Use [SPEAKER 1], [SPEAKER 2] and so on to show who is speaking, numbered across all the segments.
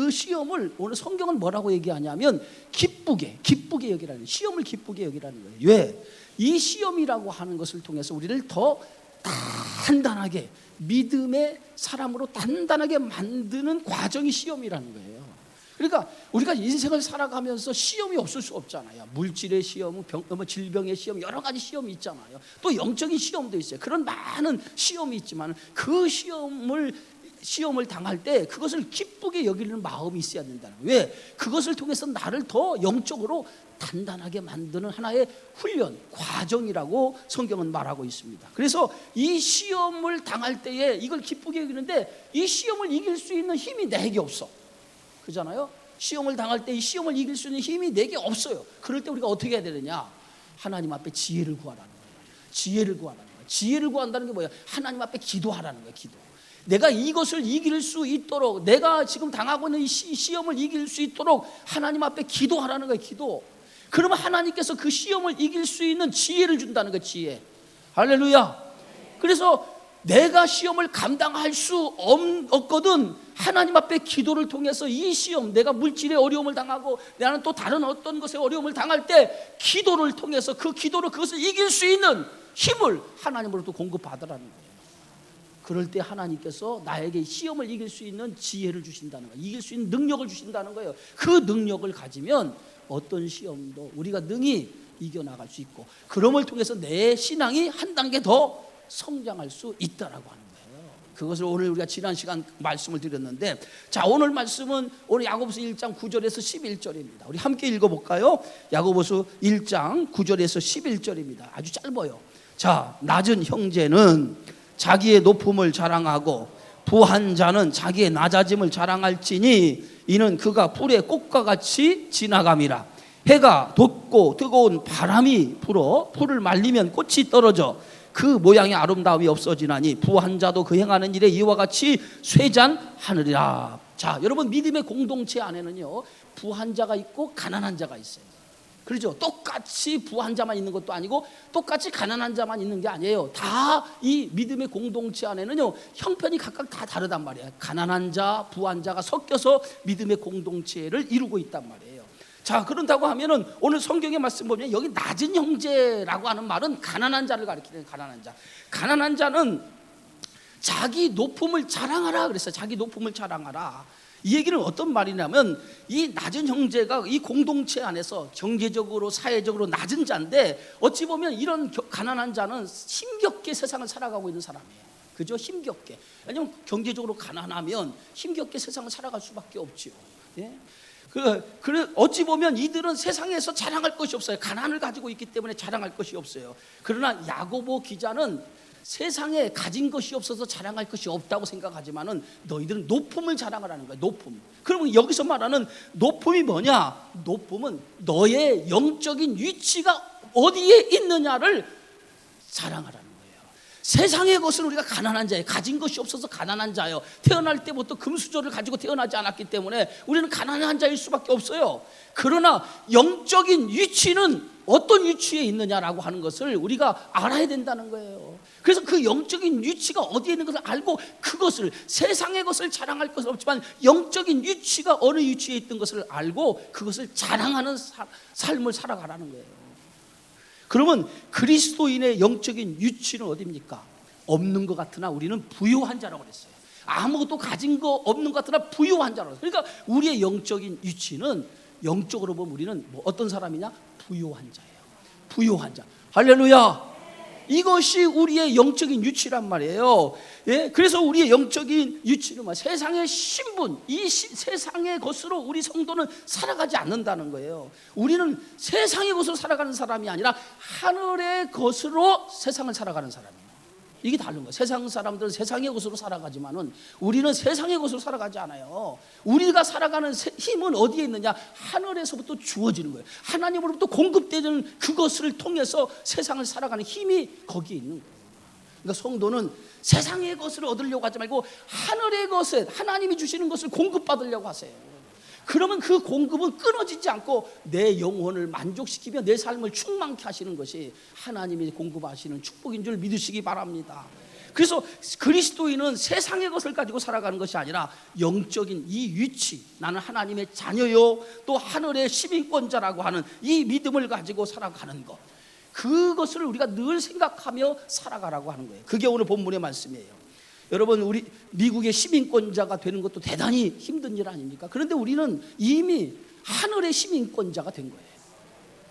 [SPEAKER 1] 그 시험을 오늘 성경은 뭐라고 얘기하냐면 기쁘게 여기라는, 시험을 기쁘게 여기라는 거예요. 왜? 이 시험이라고 하는 것을 통해서 우리를 더 단단하게, 믿음의 사람으로 단단하게 만드는 과정이 시험이라는 거예요. 그러니까 우리가 인생을 살아가면서 시험이 없을 수 없잖아요. 물질의 시험, 질병의 시험, 여러 가지 시험이 있잖아요. 또 영적인 시험도 있어요. 그런 많은 시험이 있지만 그 시험을 당할 때 그것을 기쁘게 여기는 마음이 있어야 된다는 거예요. 왜? 그것을 통해서 나를 더 영적으로 단단하게 만드는 하나의 훈련, 과정이라고 성경은 말하고 있습니다. 그래서 이 시험을 당할 때에 이걸 기쁘게 여기는데, 이 시험을 이길 수 있는 힘이 내게 없어. 그잖아요. 시험을 당할 때 이 시험을 이길 수 있는 힘이 내게 없어요. 그럴 때 우리가 어떻게 해야 되느냐? 하나님 앞에 지혜를 구하라는 거예요. 지혜를 구하라는 거예요. 지혜를 구한다는 게 뭐예요? 하나님 앞에 기도하라는 거예요. 기도. 내가 이것을 이길 수 있도록, 내가 지금 당하고 있는 이 시험을 이길 수 있도록 하나님 앞에 기도하라는 거예요. 기도. 그러면 하나님께서 그 시험을 이길 수 있는 지혜를 준다는 거예요. 지혜. 할렐루야. 그래서 내가 시험을 감당할 수 없거든 하나님 앞에 기도를 통해서 이 시험, 내가 물질의 어려움을 당하고 나는 또 다른 어떤 것에 어려움을 당할 때 기도를 통해서 그 기도로 그것을 이길 수 있는 힘을 하나님으로부터 공급받으라는 거예요. 그럴 때 하나님께서 나에게 시험을 이길 수 있는 지혜를 주신다는 거예요. 이길 수 있는 능력을 주신다는 거예요. 그 능력을 가지면 어떤 시험도 우리가 능히 이겨나갈 수 있고, 그럼을 통해서 내 신앙이 한 단계 더 성장할 수 있다라고 하는 거예요. 그것을 오늘 우리가 지난 시간 말씀을 드렸는데, 자, 오늘 말씀은 오늘 야고보서 1장 9절에서 11절입니다. 우리 함께 읽어볼까요? 야고보서 1장 9절에서 11절입니다. 아주 짧아요. 자, 낮은 형제는 자기의 높음을 자랑하고 부한 자는 자기의 낮아짐을 자랑할지니 이는 그가 풀의 꽃과 같이 지나감이라. 해가 돋고 뜨거운 바람이 불어 풀을 말리면 꽃이 떨어져 그 모양의 아름다움이 없어지나니 부한 자도 그 행하는 일에 이와 같이 쇠잔하느니라. 자, 여러분, 믿음의 공동체 안에는요, 부한 자가 있고 가난한 자가 있어요. 그렇죠? 똑같이 부한 자만 있는 것도 아니고 똑같이 가난한 자만 있는 게 아니에요. 다 이 믿음의 공동체 안에는요, 형편이 각각 다 다르단 말이에요. 가난한 자, 부한 자가 섞여서 믿음의 공동체를 이루고 있단 말이에요. 자, 그런다고 하면은 오늘 성경의 말씀 보면 여기 낮은 형제라고 하는 말은 가난한 자를 가리키는, 가난한 자. 가난한 자는 자기 높음을 자랑하라 그랬어요. 자기 높음을 자랑하라. 이 얘기는 어떤 말이냐면, 이 낮은 형제가 이 공동체 안에서 경제적으로 사회적으로 낮은 자인데, 어찌 보면 이런 가난한 자는 힘겹게 세상을 살아가고 있는 사람이에요. 그죠? 힘겹게. 왜냐하면 경제적으로 가난하면 힘겹게 세상을 살아갈 수밖에 없지요. 예? 그래 어찌 보면 이들은 세상에서 자랑할 것이 없어요. 가난을 가지고 있기 때문에 자랑할 것이 없어요. 그러나 야고보 기자는 세상에 가진 것이 없어서 자랑할 것이 없다고 생각하지만은 너희들은 높음을 자랑하라는 거야. 높음. 그러면 여기서 말하는 높음이 뭐냐? 높음은 너의 영적인 위치가 어디에 있느냐를 자랑하라는 거예요. 세상의 것은 우리가 가난한 자예요. 가진 것이 없어서 가난한 자예요. 태어날 때부터 금수저를 가지고 태어나지 않았기 때문에 우리는 가난한 자일 수밖에 없어요. 그러나 영적인 위치는 어떤 위치에 있느냐라고 하는 것을 우리가 알아야 된다는 거예요. 그래서 그 영적인 위치가 어디에 있는 것을 알고, 그것을, 세상의 것을 자랑할 것은 없지만 영적인 위치가 어느 위치에 있던 것을 알고 그것을 자랑하는 삶을 살아가라는 거예요. 그러면 그리스도인의 영적인 위치는 어디입니까? 없는 것 같으나 우리는 부유한 자라고 그랬어요. 아무것도 가진 거 없는 것 같으나 부유한 자라고. 그러니까 우리의 영적인 위치는, 영적으로 보면 우리는 뭐 어떤 사람이냐? 부유한 자예요. 부유한 자. 할렐루야. 이것이 우리의 영적인 위치란 말이에요. 예? 그래서 우리의 영적인 위치는 뭐 세상의 신분, 세상의 것으로 우리 성도는 살아가지 않는다는 거예요. 우리는 세상의 것으로 살아가는 사람이 아니라 하늘의 것으로 세상을 살아가는 사람이에요. 이게 다른 거예요. 세상 사람들은 세상의 것으로 살아가지만은 우리는 세상의 것으로 살아가지 않아요. 우리가 살아가는 힘은 어디에 있느냐? 하늘에서부터 주어지는 거예요. 하나님으로부터 공급되는 그것을 통해서 세상을 살아가는 힘이 거기에 있는 거예요. 그러니까 성도는 세상의 것을 얻으려고 하지 말고 하늘의 것에, 하나님이 주시는 것을 공급받으려고 하세요. 그러면 그 공급은 끊어지지 않고 내 영혼을 만족시키며 내 삶을 충만케 하시는 것이 하나님이 공급하시는 축복인 줄 믿으시기 바랍니다. 그래서 그리스도인은 세상의 것을 가지고 살아가는 것이 아니라 영적인 이 위치, 나는 하나님의 자녀요 또 하늘의 시민권자라고 하는 이 믿음을 가지고 살아가는 것, 그것을 우리가 늘 생각하며 살아가라고 하는 거예요. 그게 오늘 본문의 말씀이에요. 여러분, 우리 미국의 시민권자가 되는 것도 대단히 힘든 일 아닙니까? 그런데 우리는 이미 하늘의 시민권자가 된 거예요.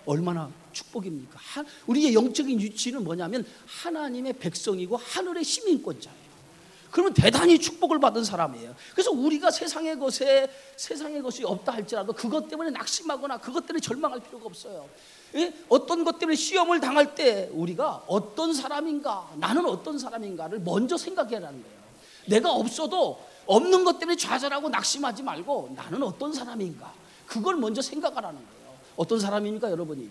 [SPEAKER 1] 얼마나 축복입니까? 우리의 영적인 위치는 뭐냐면 하나님의 백성이고 하늘의 시민권자예요. 그러면 대단히 축복을 받은 사람이에요. 그래서 우리가 세상의 것이 없다 할지라도 그것 때문에 낙심하거나 그것 때문에 절망할 필요가 없어요. 어떤 것 때문에 시험을 당할 때 우리가 어떤 사람인가, 나는 어떤 사람인가를 먼저 생각해라는 거예요. 내가 없어도 없는 것 때문에 좌절하고 낙심하지 말고 나는 어떤 사람인가, 그걸 먼저 생각하라는 거예요. 어떤 사람입니까, 여러분이?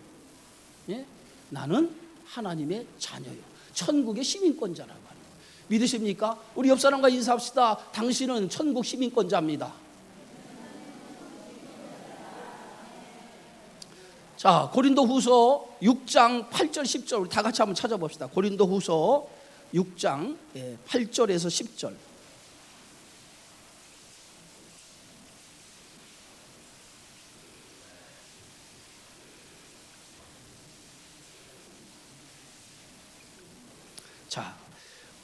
[SPEAKER 1] 예? 나는 하나님의 자녀요, 천국의 시민권자라고 하는 거예요. 믿으십니까? 우리 옆 사람과 인사합시다. 당신은 천국 시민권자입니다. 자, 고린도후서 6장 8절 10절 우리 다 같이 한번 찾아봅시다. 고린도후서 6장 8절에서 10절. 자,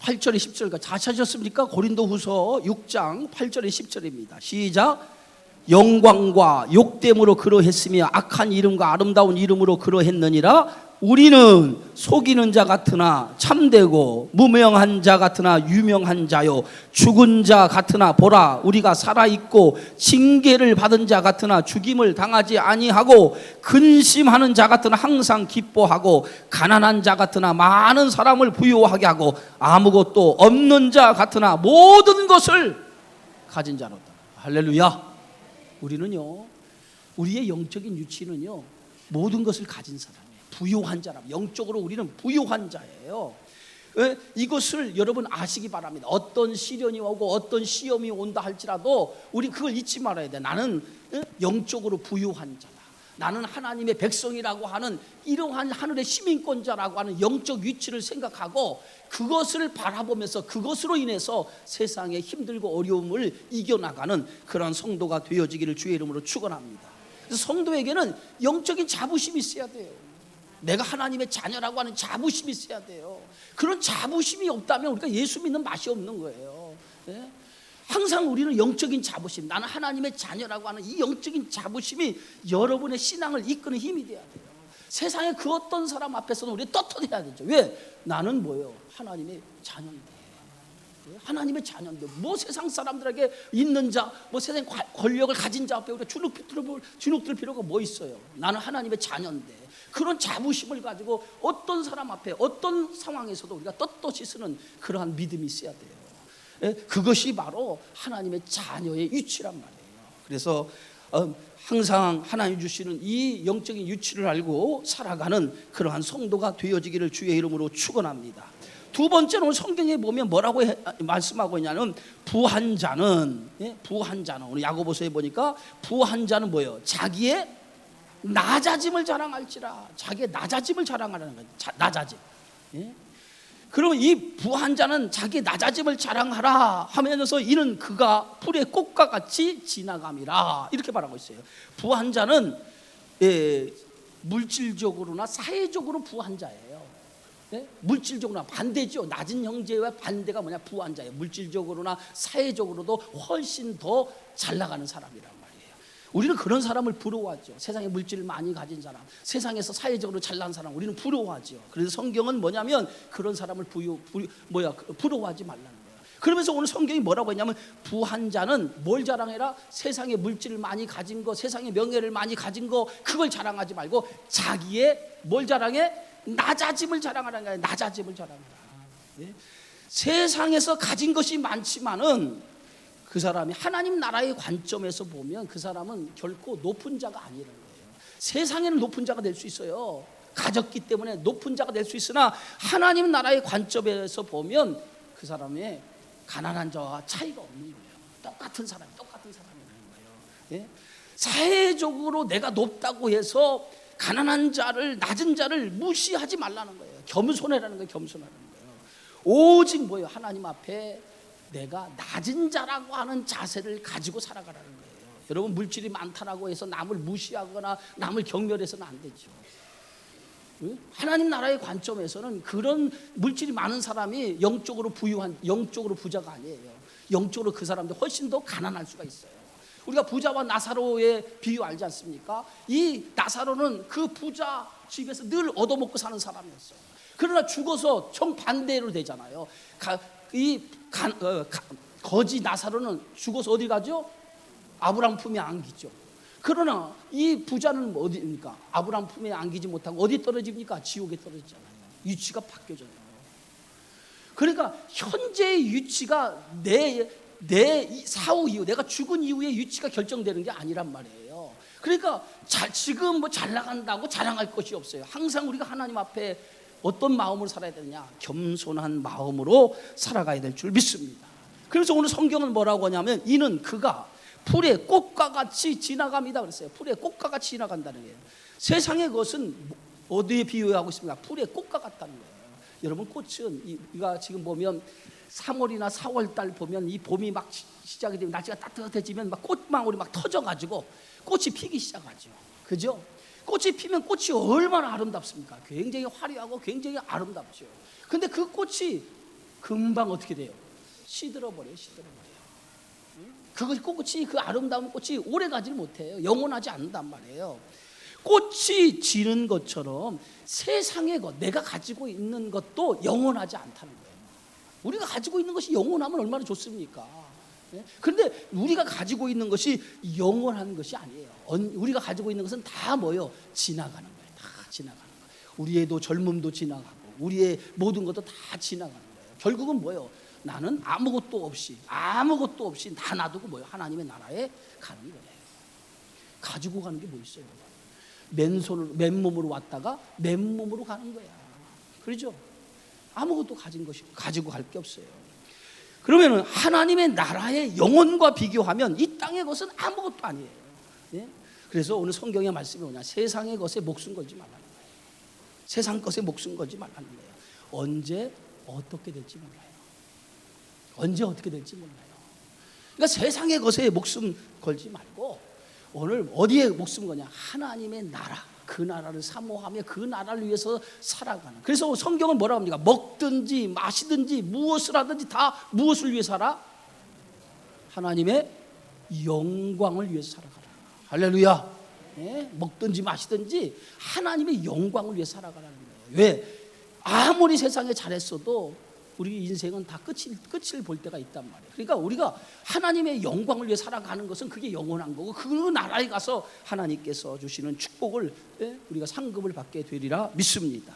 [SPEAKER 1] 8절에 10절까지 다 찾으셨습니까? 고린도후서 6장 8절에 10절입니다. 시작. 영광과 욕됨으로 그러했으며 악한 이름과 아름다운 이름으로 그러했느니라. 우리는 속이는 자 같으나 참되고 무명한 자 같으나 유명한 자요, 죽은 자 같으나 보라 우리가 살아있고 징계를 받은 자 같으나 죽임을 당하지 아니하고 근심하는 자 같으나 항상 기뻐하고 가난한 자 같으나 많은 사람을 부유하게 하고 아무것도 없는 자 같으나 모든 것을 가진 자로다. 할렐루야. 우리는요, 우리의 영적인 위치는요, 모든 것을 가진 사람이에요. 부유한 자라. 영적으로 우리는 부유한 자예요. 이것을 여러분 아시기 바랍니다. 어떤 시련이 오고 어떤 시험이 온다 할지라도 우리 그걸 잊지 말아야 돼. 나는 영적으로 부유한 자다. 나는 하나님의 백성이라고 하는 이러한 하늘의 시민권자라고 하는 영적 위치를 생각하고 그것을 바라보면서 그것으로 인해서 세상의 힘들고 어려움을 이겨나가는 그런 성도가 되어지기를 주의 이름으로 축원합니다. 그래서 성도에게는 영적인 자부심이 있어야 돼요. 내가 하나님의 자녀라고 하는 자부심이 있어야 돼요. 그런 자부심이 없다면 우리가 예수 믿는 맛이 없는 거예요. 네? 항상 우리는 영적인 자부심, 나는 하나님의 자녀라고 하는 이 영적인 자부심이 여러분의 신앙을 이끄는 힘이 돼야 돼요. 세상의 그 어떤 사람 앞에서는 우리 떳떳해야 되죠. 왜? 나는 뭐예요? 하나님의 자녀인데. 하나님의 자녀인데 뭐 세상 사람들에게 있는 자, 뭐 세상 권력을 가진 자 앞에 우리가 주눅들 필요가 뭐 있어요? 나는 하나님의 자녀인데. 그런 자부심을 가지고 어떤 사람 앞에 어떤 상황에서도 우리가 떳떳이 쓰는 그러한 믿음이 있어야 돼요. 그것이 바로 하나님의 자녀의 위치란 말이에요. 그래서 항상 하나님 주시는 이 영적인 위치를 알고 살아가는 그러한 성도가 되어지기를 주의 이름으로 축원합니다. 두 번째는 오늘 성경에 보면 뭐라고 말씀하고 있냐면 부한 자는 오늘 야고보서에 보니까 부한 자는 뭐예요? 자기의 낮아짐을 자랑할지라. 자기의 낮아짐을 자랑하라는 거예요. 낮아짐. 그러면 이 부한 자는 자기의 낮아짐을 자랑하라 하면서 이는 그가 풀의 꽃과 같이 지나감이라 이렇게 말하고 있어요. 부한 자는 물질적으로나 사회적으로 부한 자예요. 물질적으로나 반대죠. 낮은 형제와 반대가 뭐냐? 부한 자예요. 물질적으로나 사회적으로도 훨씬 더 잘 나가는 사람이란 말이에요. 우리는 그런 사람을 부러워하죠. 세상에 물질을 많이 가진 사람, 세상에서 사회적으로 잘난 사람 우리는 부러워하죠. 그래서 성경은 뭐냐면 그런 사람을 부러워하지 말라는 거예요. 그러면서 오늘 성경이 뭐라고 했냐면 부한 자는 뭘 자랑해라? 세상에 물질을 많이 가진 거, 세상에 명예를 많이 가진 거, 그걸 자랑하지 말고 자기의 뭘 자랑해? 낮아짐을 자랑하라는 거예요. 낮아짐을 자랑하라. 세상에서 가진 것이 많지만은 그 사람이 하나님 나라의 관점에서 보면 그 사람은 결코 높은 자가 아니라는 거예요. 세상에는 높은 자가 될 수 있어요. 가졌기 때문에 높은 자가 될 수 있으나 하나님 나라의 관점에서 보면 그 사람의 가난한 자와 차이가 없는 거예요. 똑같은 사람이라는 거예요. 사회적으로 내가 높다고 해서 가난한 자를, 낮은 자를 무시하지 말라는 거예요. 겸손해라는 거예요. 겸손하라는 거예요. 오직 뭐예요? 하나님 앞에 내가 낮은 자라고 하는 자세를 가지고 살아가라는 거예요. 여러분, 물질이 많다라고 해서 남을 무시하거나 남을 경멸해서는 안 되죠. 하나님 나라의 관점에서는 그런 물질이 많은 사람이 영적으로 부자가 아니에요. 영적으로 그 사람들 훨씬 더 가난할 수가 있어요. 우리가 부자와 나사로의 비유 알지 않습니까? 이 나사로는 그 부자 집에서 늘 얻어먹고 사는 사람이었어요. 그러나 죽어서 정반대로 되잖아요. 거지 나사로는 죽어서 어디 가죠? 아브라함 품에 안기죠. 그러나 이 부자는 어디입니까? 아브라함 품에 안기지 못하고 어디 떨어집니까? 지옥에 떨어지잖아요. 위치가 바뀌어져요. 그러니까 현재의 위치가 내 사후 이후, 내가 죽은 이후의 위치가 결정되는 게 아니란 말이에요. 그러니까 지금 뭐 잘 나간다고 자랑할 것이 없어요. 항상 우리가 하나님 앞에 어떤 마음으로 살아야 되느냐? 겸손한 마음으로 살아가야 될 줄 믿습니다. 그래서 오늘 성경은 뭐라고 하냐면, 이는 그가 풀의 꽃과 같이 지나갑니다 그랬어요. 풀의 꽃과 같이 지나간다는 거예요. 세상의 것은 어디에 비유하고 있습니까? 풀의 꽃과 같다는 거예요. 여러분, 꽃은 우리가 지금 보면 3월이나 4월 달 보면 이 봄이 막 시작이 되면, 날씨가 따뜻해지면 막 꽃망울이 막 터져가지고 꽃이 피기 시작하죠. 그죠? 꽃이 피면 꽃이 얼마나 아름답습니까? 굉장히 화려하고 굉장히 아름답죠. 근데 그 꽃이 금방 어떻게 돼요? 시들어버려요. 꽃이, 그 아름다운 꽃이 오래 가지를 못해요. 영원하지 않는단 말이에요. 꽃이 지는 것처럼 세상의 것, 내가 가지고 있는 것도 영원하지 않다는 거예요. 우리가 가지고 있는 것이 영원하면 얼마나 좋습니까? 그런데 우리가 가지고 있는 것이 영원한 것이 아니에요. 우리가 가지고 있는 것은 다 뭐예요? 지나가는 거예요. 다 지나가는 거예요. 우리의 젊음도 지나가고 우리의 모든 것도 다 지나가는 거예요. 결국은 뭐예요? 나는 아무것도 없이 다 놔두고 뭐예요? 하나님의 나라에 가는 거예요. 가지고 가는 게 뭐 있어요? 맨몸으로 왔다가 맨몸으로 가는 거야. 그렇죠? 아무것도 가지고 갈 게 없어요. 그러면 하나님의 나라의 영혼과 비교하면 이 땅의 것은 아무것도 아니에요. 예? 그래서 오늘 성경의 말씀이 뭐냐? 세상의 것에 목숨 걸지 말라는 거예요. 세상 것에 목숨 걸지 말라는 거예요. 언제 어떻게 될지 몰라요. 그러니까 세상의 것에 목숨 걸지 말고 오늘 어디에 목숨 거냐? 하나님의 나라, 그 나라를 사모하며 그 나라를 위해서 살아가는. 그래서 성경은 뭐라고 합니까? 먹든지 마시든지 무엇을 하든지 다 무엇을 위해 살아? 하나님의 영광을 위해서 살아가라. 할렐루야. 예? 먹든지 마시든지 하나님의 영광을 위해 살아가라는 거예요. 왜? 아무리 세상에 잘했어도 우리 인생은 다 끝을 볼 때가 있단 말이에요. 그러니까 우리가 하나님의 영광을 위해 살아가는 것은 그게 영원한 거고, 그 나라에 가서 하나님께서 주시는 축복을 우리가 상급을 받게 되리라 믿습니다.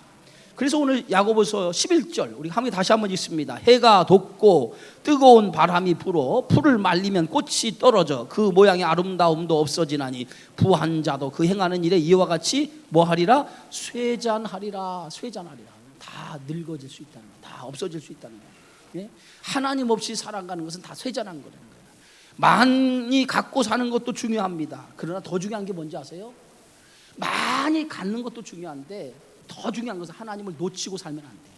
[SPEAKER 1] 그래서 오늘 야고보서 11절 우리 함께 다시 한번 읽습니다. 해가 돋고 뜨거운 바람이 불어 풀을 말리면 꽃이 떨어져 그 모양의 아름다움도 없어지나니 부한 자도 그 행하는 일에 이와 같이 뭐하리라? 쇠잔하리라. 다 늙어질 수 있다는 거예요. 다 없어질 수 있다는 거예요. 예? 하나님 없이 살아가는 것은 다 쇠잔한 거라는 거예요. 많이 갖고 사는 것도 중요합니다. 그러나 더 중요한 게 뭔지 아세요? 많이 갖는 것도 중요한데 더 중요한 것은 하나님을 놓치고 살면 안 돼요.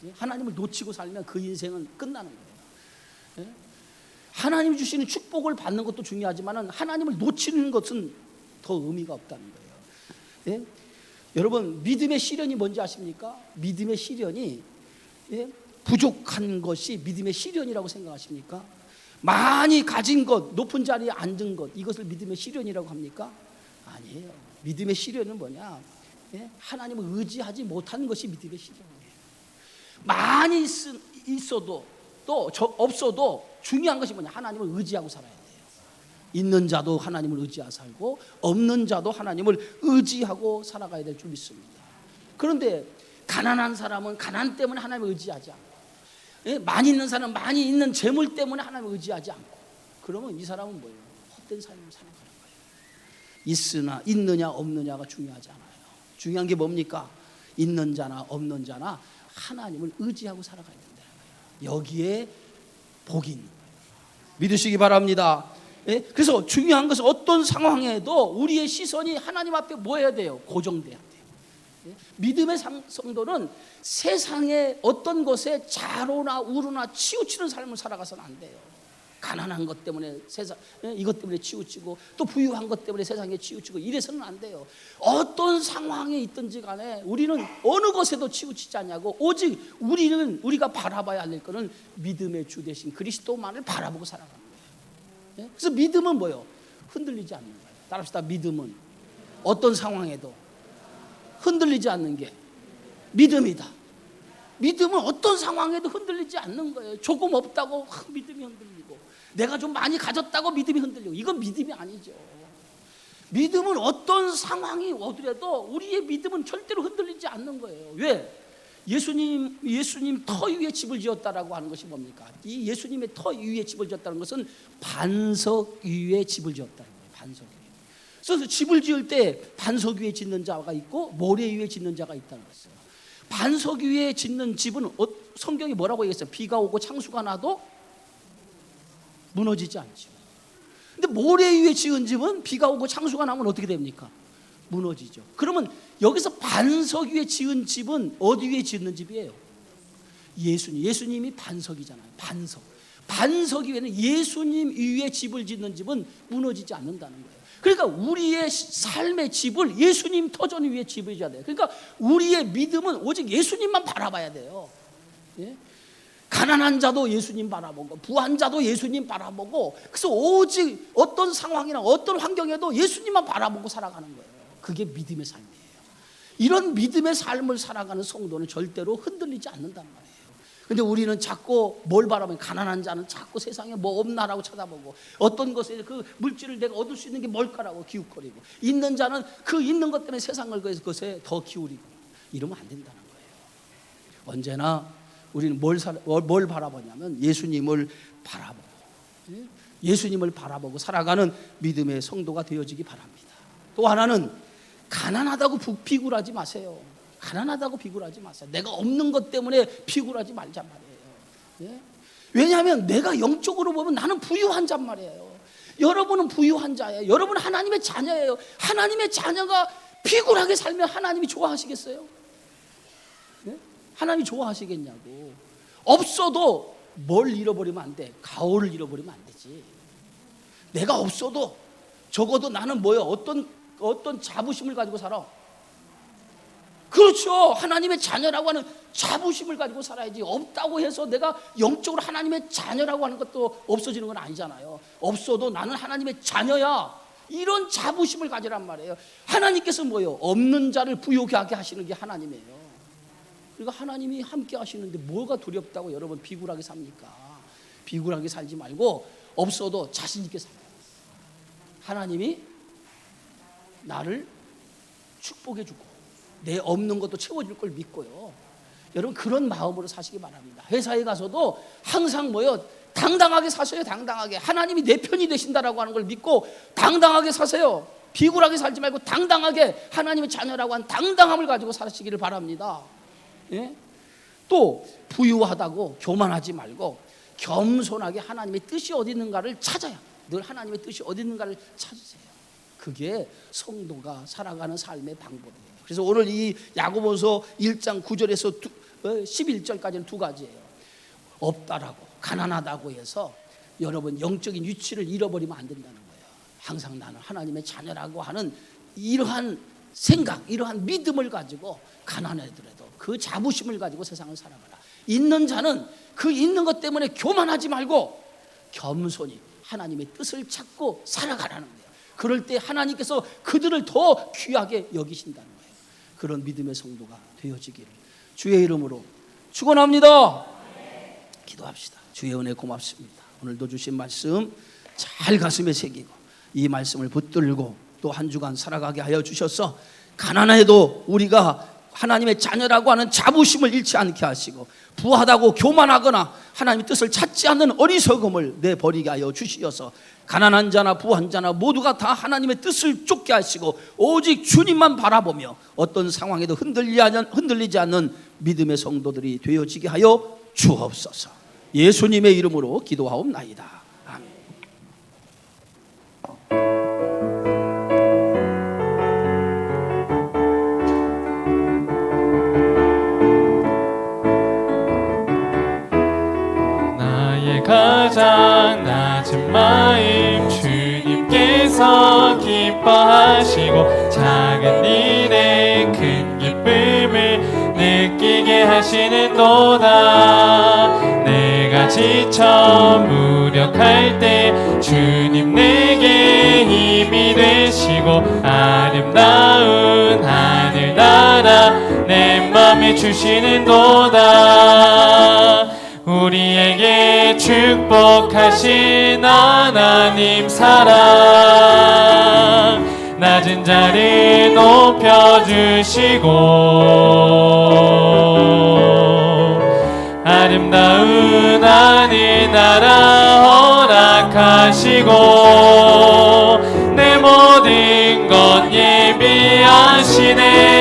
[SPEAKER 1] 예? 하나님을 놓치고 살면 그 인생은 끝나는 거예요. 예? 하나님이 주시는 축복을 받는 것도 중요하지만 하나님을 놓치는 것은 더 의미가 없다는 거예요. 예? 여러분, 믿음의 시련이 뭔지 아십니까? 믿음의 시련이 부족한 것이 믿음의 시련이라고 생각하십니까? 많이 가진 것, 높은 자리에 앉은 것, 이것을 믿음의 시련이라고 합니까? 아니에요. 믿음의 시련은 뭐냐? 하나님을 의지하지 못하는 것이 믿음의 시련이에요. 많이 있어도 또 없어도 중요한 것이 뭐냐? 하나님을 의지하고 살아야 돼요. 있는 자도 하나님을 의지하고 살고 없는 자도 하나님을 의지하고 살아가야 될 줄 믿습니다. 그런데 가난한 사람은 가난 때문에 하나님을 의지하지 않고, 많이 있는 사람은 많이 있는 재물 때문에 하나님을 의지하지 않고, 그러면 이 사람은 뭐예요? 헛된 삶을 살아가는 거예요. 있느냐 없느냐가 중요하지 않아요. 중요한 게 뭡니까? 있는 자나 없는 자나 하나님을 의지하고 살아가야 된다는 거예요. 여기에 복이 있는 거예요. 믿으시기 바랍니다. 그래서 중요한 것은 어떤 상황에도 우리의 시선이 하나님 앞에 뭐 해야 돼요? 고정돼야 돼요. 믿음의 성도는 세상의 어떤 것에 좌로나 우로나 치우치는 삶을 살아가서는 안 돼요. 가난한 것 때문에 세상 이것 때문에 치우치고 또 부유한 것 때문에 세상에 치우치고 이래서는 안 돼요. 어떤 상황에 있든지 간에 우리는 어느 것에도 치우치지 않냐고, 오직 우리가 바라봐야 할 것은 믿음의 주 되신 그리스도만을 바라보고 살아가는 거예요. 그래서 믿음은 뭐예요? 흔들리지 않는 거예요. 따라합시다. 믿음은 어떤 상황에도 흔들리지 않는 게 믿음이다. 믿음은 어떤 상황에도 흔들리지 않는 거예요. 조금 없다고 믿음이 흔들리고, 내가 좀 많이 가졌다고 믿음이 흔들리고, 이건 믿음이 아니죠. 믿음은 어떤 상황이 오더라도 우리의 믿음은 절대로 흔들리지 않는 거예요. 왜? 예수님 터 위에 집을 지었다라고 하는 것이 뭡니까? 이 예수님의 터 위에 집을 지었다는 것은 반석 위에 집을 지었다는 거예요. 반석 위에. 그래서 집을 지을 때 반석 위에 짓는 자가 있고 모래 위에 짓는 자가 있다는 거예요. 반석 위에 짓는 집은 성경이 뭐라고 얘기했어요? 비가 오고 창수가 나도 무너지지 않죠. 근데 모래 위에 지은 집은 비가 오고 창수가 나면 어떻게 됩니까? 무너지죠. 그러면 여기서 반석 위에 지은 집은 어디 위에 짓는 집이에요? 예수님이 반석이잖아요. 반석 위에는 예수님 위에 집을 짓는 집은 무너지지 않는다는 거예요. 그러니까 우리의 삶의 집을 예수님 터전 위에 집을 지어야 돼요. 그러니까 우리의 믿음은 오직 예수님만 바라봐야 돼요. 예? 가난한 자도 예수님 바라보고 부한 자도 예수님 바라보고, 그래서 오직 어떤 상황이나 어떤 환경에도 예수님만 바라보고 살아가는 거예요. 그게 믿음의 삶이에요. 이런 믿음의 삶을 살아가는 성도는 절대로 흔들리지 않는단 말이에요. 근데 우리는 자꾸 뭘 바라보면, 가난한 자는 자꾸 세상에 뭐 없나라고 쳐다보고, 어떤 것에 그 물질을 내가 얻을 수 있는 게 뭘까라고 기웃거리고, 있는 자는 그 있는 것 때문에 세상을 그것에 더 기울이고, 이러면 안 된다는 거예요. 언제나 우리는 뭘 바라보냐면 예수님을 바라보고, 예수님을 바라보고 살아가는 믿음의 성도가 되어지기 바랍니다. 또 하나는 가난하다고 비굴하지 마세요. 가난하다고 비굴하지 마세요. 내가 없는 것 때문에 비굴하지 말자 말이에요. 예? 왜냐하면 내가 영적으로 보면 나는 부유한 자 말이에요. 여러분은 부유한 자예요. 여러분은 하나님의 자녀예요. 하나님의 자녀가 비굴하게 살면 하나님이 좋아하시겠어요? 예? 하나님이 좋아하시겠냐고. 없어도 뭘 잃어버리면 안 돼. 가오를 잃어버리면 안 되지. 내가 없어도 적어도 나는 뭐예요? 어떤 자부심을 가지고 살아. 그렇죠. 하나님의 자녀라고 하는 자부심을 가지고 살아야지. 없다고 해서 내가 영적으로 하나님의 자녀라고 하는 것도 없어지는 건 아니잖아요. 없어도 나는 하나님의 자녀야, 이런 자부심을 가지란 말이에요. 하나님께서 뭐예요? 없는 자를 부유하게 하시는 게 하나님이에요. 그러니까 하나님이 함께 하시는데 뭐가 두렵다고 여러분 비굴하게 삽니까? 비굴하게 살지 말고 없어도 자신 있게 살아요. 하나님이 나를 축복해 주고 내 없는 것도 채워줄 걸 믿고요. 여러분 그런 마음으로 사시기 바랍니다. 회사에 가서도 항상 뭐요? 당당하게 사세요. 당당하게. 하나님이 내 편이 되신다라고 하는 걸 믿고 당당하게 사세요. 비굴하게 살지 말고 당당하게 하나님의 자녀라고 하는 당당함을 가지고 사시기를 바랍니다. 예? 또 부유하다고 교만하지 말고 겸손하게 하나님의 뜻이 어디 있는가를 찾아야, 늘 하나님의 뜻이 어디 있는가를 찾으세요. 그게 성도가 살아가는 삶의 방법이에요. 그래서 오늘 이 야고보서 1장 9절에서 11절까지는 두 가지예요. 없다라고, 가난하다고 해서 여러분 영적인 위치를 잃어버리면 안 된다는 거예요. 항상 나는 하나님의 자녀라고 하는 이러한 생각, 이러한 믿음을 가지고 가난하더라도 그 자부심을 가지고 세상을 살아가라. 있는 자는 그 있는 것 때문에 교만하지 말고 겸손히 하나님의 뜻을 찾고 살아가라는 거예요. 그럴 때 하나님께서 그들을 더 귀하게 여기신다는 거예요. 그런 믿음의 성도가 되어지기를 주의 이름으로 축원합니다. 기도합시다. 주의 은혜 고맙습니다. 오늘도 주신 말씀 잘 가슴에 새기고 이 말씀을 붙들고 또 한 주간 살아가게 하여 주셔서 가난해도 우리가 하나님의 자녀라고 하는 자부심을 잃지 않게 하시고 부하다고 교만하거나 하나님의 뜻을 찾지 않는 어리석음을 내버리게 하여 주시어서 가난한 자나 부한 자나 모두가 다 하나님의 뜻을 쫓게 하시고 오직 주님만 바라보며 어떤 상황에도 흔들리지 않는 믿음의 성도들이 되어지게 하여 주옵소서. 예수님의 이름으로 기도하옵나이다. 아멘.
[SPEAKER 2] 주시며 기뻐하시고 작은 일에 큰 기쁨을 느끼게 하시는도다. 내가 지쳐 무력할 때 주님 내게 힘이 되시고 아름다운 하늘나라 내 맘에 주시는도다. 우리에게 축복하신 하나님 사랑 낮은 자를 높여주시고 아름다운 하늘나라 허락하시고 내 모든 것 예비하시네.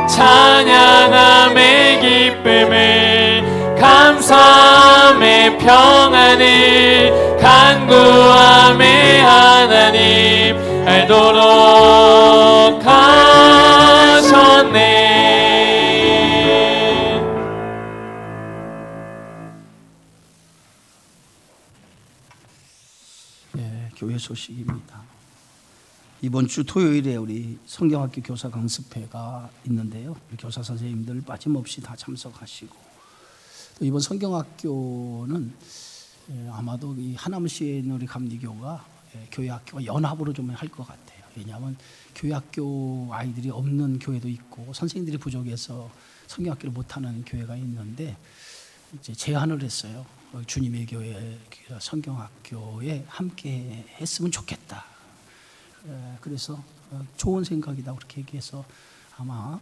[SPEAKER 2] 찬양함의 기쁨을 감사함의 평안을 간구함의 하나님 알도록 하셨네.
[SPEAKER 1] 교회 소식입니다. 이번 주 토요일에 우리 성경학교 교사 강습회가 있는데요. 우리 교사 선생님들 빠짐없이 다 참석하시고 또 이번 성경학교는 아마도 이 하남시에 있는 우리 감리교가 교회 학교가 연합으로 좀 할 것 같아요. 왜냐하면 교회 학교 아이들이 없는 교회도 있고 선생님들이 부족해서 성경학교를 못하는 교회가 있는데 이제 제안을 했어요. 주님의 교회 성경학교에 함께 했으면 좋겠다. 그래서 좋은 생각이다 그렇게 얘기해서 아마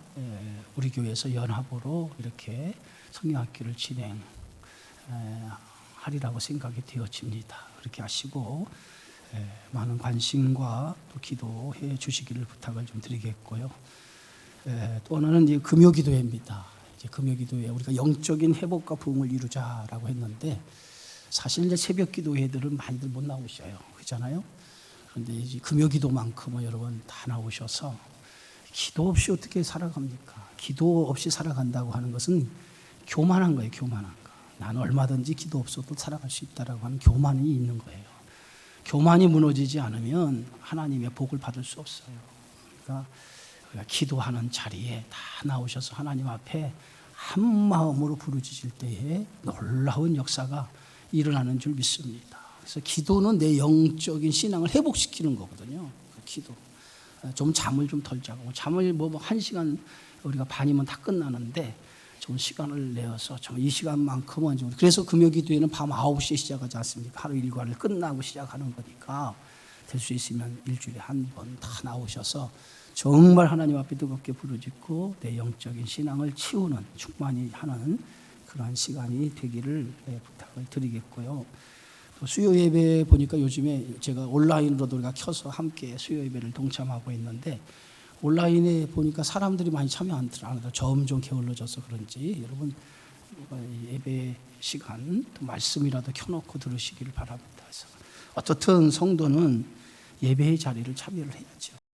[SPEAKER 1] 우리 교회에서 연합으로 이렇게 성경학교를 진행하리라고 생각이 되어집니다. 그렇게 하시고 많은 관심과 또 기도해 주시기를 부탁을 좀 드리겠고요. 또 하나는 이제 금요기도회입니다. 이제 금요기도회 우리가 영적인 회복과 부흥을 이루자라고 했는데 사실 이제 새벽기도회들은 많이들 못 나오셔요, 그렇잖아요. 그런데 이제 금요기도만큼은 여러분 다 나오셔서 기도 없이 어떻게 살아갑니까? 기도 없이 살아간다고 하는 것은 교만한 거예요, 교만한 거. 나는 얼마든지 기도 없어도 살아갈 수 있다라고 하는 교만이 있는 거예요. 교만이 무너지지 않으면 하나님의 복을 받을 수 없어요. 그러니까 기도하는 자리에 다 나오셔서 하나님 앞에 한 마음으로 부르짖을 때에 놀라운 역사가 일어나는 줄 믿습니다. 그래서 기도는 내 영적인 신앙을 회복시키는 거거든요. 기도. 좀 잠을 좀 덜 자고 잠을 뭐 1시간 우리가 반이면 다 끝나는데 좀 시간을 내어서 이 시간만큼은 좀 그래서 금요기도회는 밤 9시에 시작하지 않습니까? 하루 일과를 끝나고 시작하는 거니까 될 수 있으면 일주일에 한 번 다 나오셔서 정말 하나님 앞에 뜨겁게 부르짖고 내 영적인 신앙을 치우는 충만히 하는 그러한 시간이 되기를 부탁을 드리겠고요. 또 수요 예배 보니까 요즘에 제가 온라인으로도 우리가 켜서 함께 수요 예배를 동참하고 있는데 온라인에 보니까 사람들이 많이 참여 안 하더라고요. 점점 게을러져서 그런지 여러분 예배 시간 또 말씀이라도 켜놓고 들으시기를 바랍니다. 그래서 어떻든 성도는 예배의 자리를 참여를 해야죠.